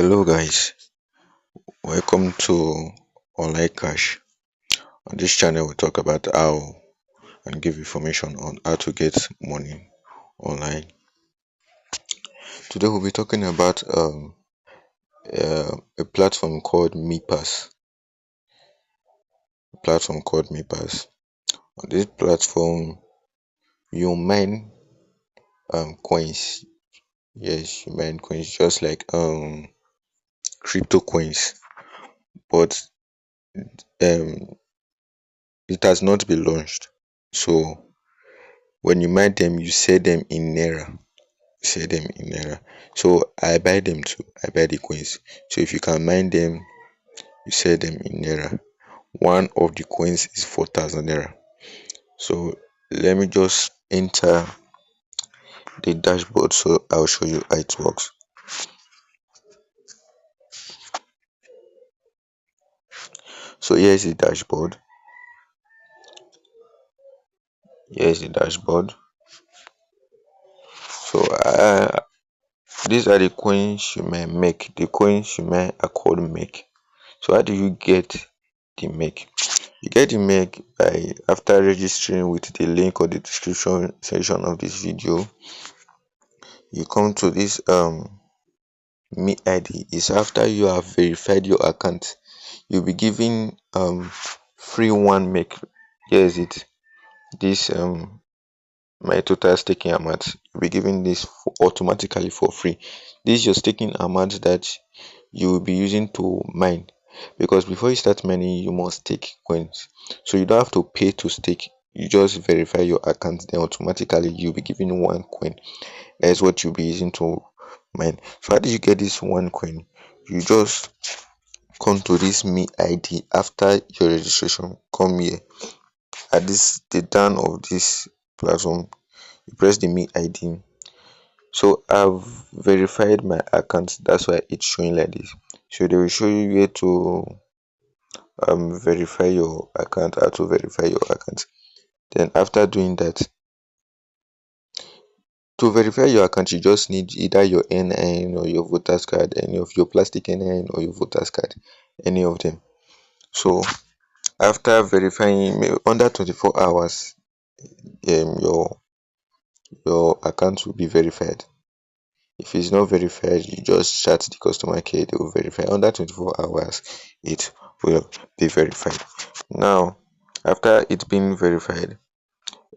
Hello guys, welcome to Online Cash. On this channel we talk about how and give information on how to get money online. Today we'll be talking about a platform called MePass. On this platform you mine coins. Yes, you mine coins just like crypto coins, but um it has not been launched. So when you mine them, you sell them in naira. So I buy them too. I buy the coins. So if you can mine them, you sell them in naira. One of the coins is 4,000 naira. So let me just enter the dashboard so I'll show you how it works. So here's the dashboard. So these are the coins you may make. The coins you may are called make. So how do you get the make? You get the make by after registering with the link or the description section of this video. You come to this me id. Is after you have verified your account, you'll be given free one make. Here is it. This my total staking amount, you'll be given this automatically for free. This is your staking amount that you will be using to mine, because before you start mining you must stake coins. So you don't have to pay to stake. You just verify your account, then automatically you'll be given one coin. That is what you'll be using to mine. So how did you get this one coin? You just come to this me id. After your registration, come here at the down of this platform, you press the me id. So I've verified my account, that's why it's showing like this. So they will show you where to verify your account, how to verify your account. Then after doing that, to verify your account, you just need either your NIN or your voters card, any of your plastic NIN or your voters card, any of them. So after verifying, under 24 hours, your account will be verified. If it's not verified, you just chat the customer care, they will verify. Under 24 hours, it will be verified. Now, after it's been verified,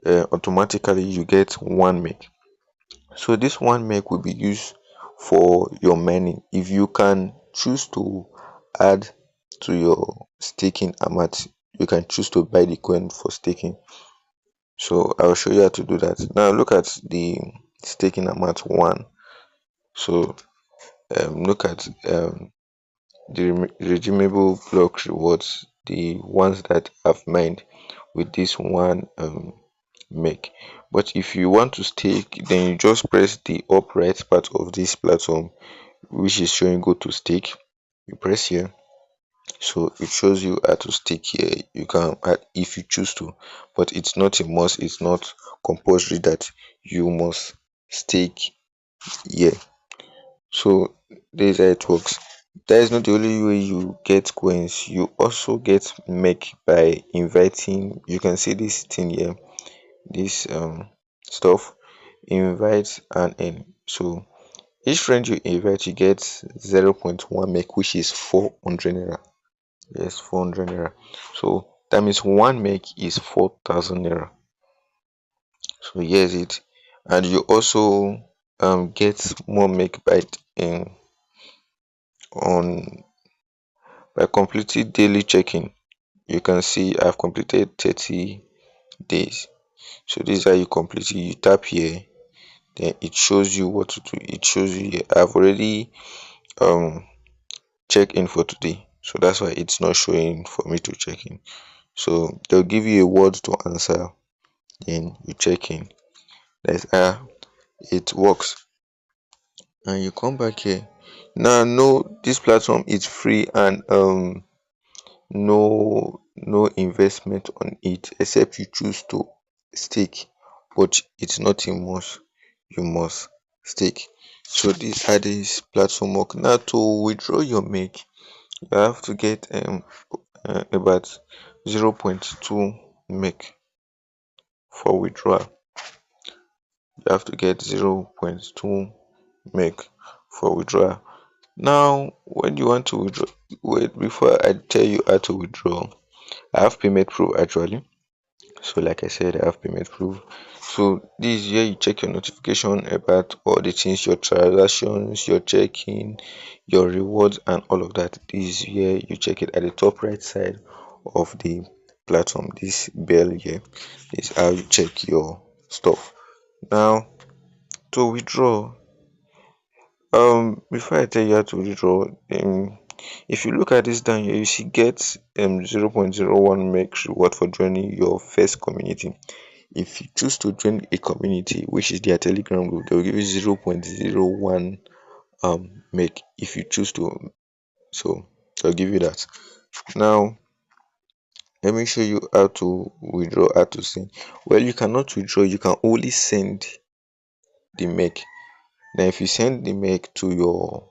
automatically you get one make. So this one make will be used for your mining. If you can choose to add to your staking amount, you can choose to buy the coin for staking. So I'll show you how to do that. Now look at the staking amount one. So look at the redeemable block rewards, the ones that I've mined with this one make. But if you want to stake, then you just press the up right part of this platform, which is showing go to stake. You press here, so it shows you how to stake here. You can add if you choose to, but it's not a must. It's not compulsory that you must stake here. So this is how it works. That is not the only way you get coins. You also get make by inviting. You can see this thing here, this stuff, invite and earn. So each friend you invite, you get 0.1 make, which is 400 naira. Yes, 400 naira. So that means one make is 4,000 naira. So here's it. And you also get more make by in on by completing daily checking. You can see I've completed 30 days. So this is how you complete it. You tap here, then it shows you what to do. It shows you here. I've already checked in for today, so that's why it's not showing for me to check in. So they'll give you a word to answer, then you check in. That's how it works. And you come back here. Now no, this platform is free and no investment on it except you choose to stake, but it's not a must. You must stake. So these are this platform work. Now to withdraw your make, you have to get about 0.2 meg for withdrawal. You have to get 0.2 meg for withdrawal. Now when you want to withdraw, wait, before I tell you how to withdraw, I have payment proof actually. So like I said, I have payment proof. So this is where you check your notification about all the things, your transactions, your checking, your rewards, and all of that. This is where you check it at the top right side of the platform. This bell here is how you check your stuff. Now to withdraw, before I tell you how to withdraw, if you look at this down here, you see get 0.01 meg reward for joining your first community. If you choose to join a community, which is their Telegram group, they will give you 0.01 meg if you choose to. So they'll give you that. Now let me show you how to withdraw, how to send. Well, you cannot withdraw, you can only send the meg. Now if you send the meg to your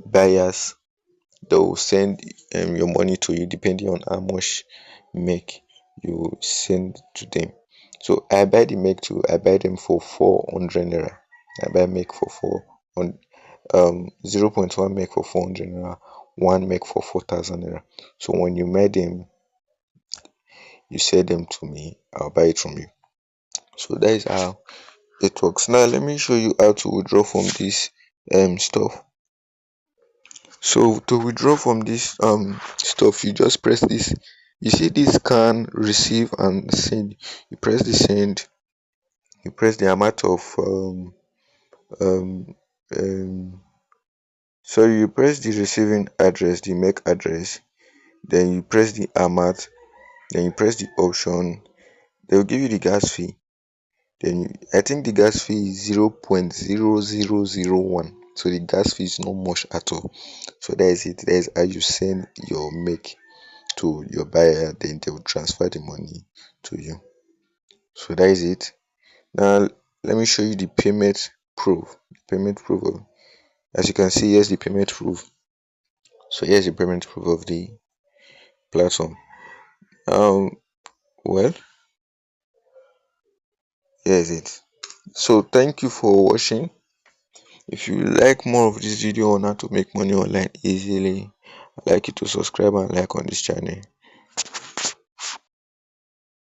buyers, they will send your money to you depending on how much meg you send to them. So I buy the meg too. I buy them for 400 naira. I buy meg for 4 on 0.1 meg for 400 naira, 1 meg for 4,000 naira. So when you buy them, you sell them to me, I'll buy it from you. So that is how it works. Now let me show you how to withdraw from this stuff. So to withdraw from this stuff, you just press this. You see this scan, receive, and send. You press the send. You press the amount of um sorry, you press the receiving address, the MAC address. Then you press the amount. Then you press the option. They will give you the gas fee. Then I think the gas fee is 0.0001. So the gas fee is not much at all. So that is it. That is how you send your make to your buyer, then they will transfer the money to you. So that is it. Now let me show you the payment proof. As you can see, here's the payment proof. So here's the payment proof of the platform. Well, here's it. So thank you for watching. If you like more of this video on how to make money online easily, I'd like you to subscribe and like on this channel.